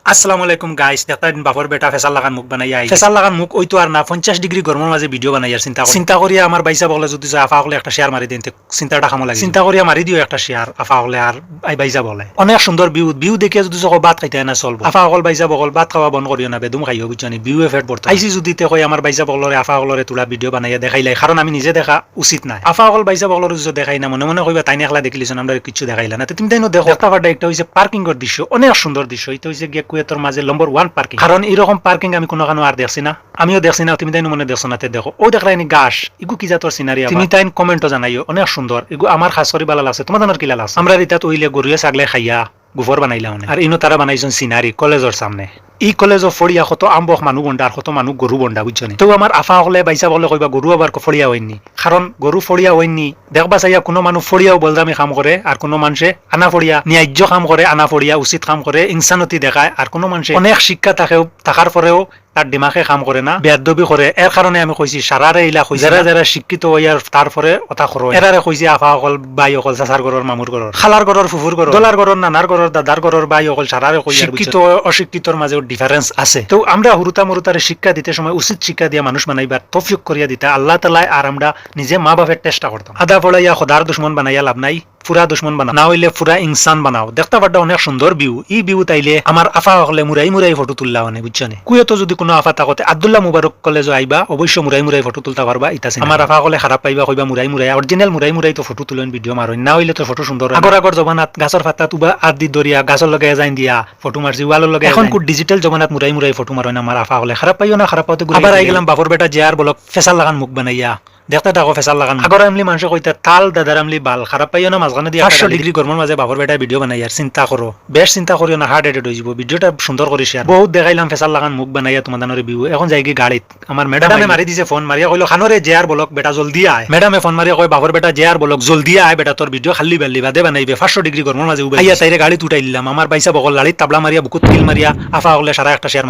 আসসালামু আলাইকুম গাইস দেখতেন বাপর বেটা ফেসাল লাগান মুখ বানাই আই ফেসাল লাগান মুখ ওই তো আর না 50 ডিগ্রি গরমের মাঝে ভিডিও বানাই আর চিন্তা করিয়া আমার বাইসা বলে যদি আফা হলে একটা শেয়ার মারি দেন চিন্তাটা খামো লাগে চিন্তা করিয়া মারি দিও একটা শেয়ার আফা হলে আর আই বাইসা বলে অনেক সুন্দর ভিউ দেখিয়া যদি সকল বাত খাইতে না চলবো আফা হল বাইসা বকল বাত খাওয়া বন্ধ করিও না বেদম খাইও বুঝছনি ভিউ এফেক্ট বর্ত আইসি যদি তে কই আমার বাইসা বকলরে আফা হলরে তোলা ভিডিও বানাইয়া দেখাইলাই কারণ আমি নিজে দেখা উচিত নাই আফা হল বাইসা বকলরে যদি দেখাই না মনে মনে কইবা তাইনি একলা দেখিলিছ আমরা কিছু দেখাইলা না তুমি তাইনো দেখো একটা হইছে পার্কিং এর দৃশ্য অনেক সুন্দর দৃশ্য এটা হইছে গিয়া কুয়েতর মাঝে নম্বর 1 পার্কিং কারণ এরকম পার্কিং আমি কোনো আর দেখছি না আমিও দেখছি না তুমি তাই মনে দেখছো না দেখো ও দেখলাইনি গাছ ইগু কি জাতর সিনারি তুমি তাই কমেন্টও জানাইও অনেক সুন্দর এগু আমার খাস করে ভালো লাগছে তোমাদের কি লাগছে আমরা রিতাত ওইলে গরুয়ে ছাগলে খাইয়া গুফর বানাইলা আর ইনো তারা বানাইছেন সিনারি কলেজের সামনে ই কলেজ ফড়িয়া কত আম্বক মানুহ বন্ডা আর কত মানুহ গরু বন্ডা বুঝছনি তো আমার আফা হলে বাইসা বলে কইবা গরু আবার ফড়িয়া হইনি কারণ গরু ফড়িয়া হইনি দেখবা চাইয়া কোনো মানুষ ফড়িয়াও বলদামি কাম করে আর কোনো মানুষে আনা ফড়িয়া ন্যায্য কাম করে আনা ফড়িয়া উচিত কাম করে ইনসানতি দেখায় আর কোনো মানুষে অনেক শিক্ষা থাকার পরেও তার দিমাগে কাম করে না বেয়াদবি করে এর কারণে আমি কইছি সারারে ইলা কইছি যারা শিক্ষিত হইয়ার তারপরে কথা করো এরারে কইছি আফা অকল বাই অকল চাচার ঘরের মামুর ঘরের খালার ঘরের ফুফুর ঘরের দলার ঘরের নানার ঘরের দাদার ঘরের বাই অকল সারারে কই শিক্ষিত অশিক্ষিতর মাঝে ডিফারেন্স আছে তো আমরা হুরুতা মরুতারে শিক্ষা দিতে সময় উচিত শিক্ষা দিয়া মানুষ বানাইবার তৌফিক করিয়া দিতে আল্লাহ তাআলা আর আমরা নিজে মা বাপের চেষ্টা করতাম আদা পড়াইয়া খোদার দুশমন বানাইয়া লাভ নাই পুরা দুশ্মন বানাও না হইলে পুরা ইনসান বানাও দেখতে পারটা অনেক সুন্দর ভিউ তাইলে আমার আফা হলে মুরাই ফটো তুললা মানে বুঝছনি কুয়েতো যদি কোনো আফা থাকতে আব্দুল্লাহ মুবারক কলেজ আইবা অবশ্য মুরাই ফটো তুলতে পারবা ইতা আমার আফা হলে খারাপ পাইবা কইবা মুরাই অরিজিনাল মুরাই তো ফটো তুলেন ভিডিও মারো না হইলে তো ফটো সুন্দর আগর জমানাত গাছর পাতা তুবা আদি দরিয়া গাছর লগে যাই দিয়া ফটো মারছি ওয়ালর লগে এখন কো ডিজিটাল জমানাত মুরাই ফটো মারো না আমার আফা হলে খারাপ পাইও না খারাপ পাওতে আবার আই গেলাম বাপর বেটা জিয়ার বলক ফেসাল লাগান মুখ বানাইয়া দেখতে থাকো ফেসাল লাগান আগর আমলি মানুষ কইতা তাল দাদার আমলি বাল খারাপ পাইও না মাঝখানে দিয়ে 500 ডিগ্রি গরমের মাঝে বাপর বেটা ভিডিও বানাই আর চিন্তা করো বেশ চিন্তা করিও না হার্ট এটেড হয়ে যাব ভিডিওটা সুন্দর করে শেয়ার বহুত দেখাইলাম ফেসাল লাগান মুখ বানাইয়া তোমাদের ভিউ এখন যাই কি গাড়িত আমার ম্যাডামে মারি দিছে ফোন মারিয়া কইলো খানরে জিয়ার বলক বেটা জলদি আয় ম্যাডামে ফোন মারিয়া কই বাপর বেটা জিয়ার বলক জলদি আয় বেটা তোর ভিডিও খালি বালি বাদে বানাইবে 500 ডিগ্রি গরমের মাঝে উবাইয়া তাইরে গাড়ি উঠাই দিলাম আমার বাইসা বকল গাড়ি তাবলা মারিয়া বুকুত কিল মারিয়া আফা হলে সারা একটা শেয়ার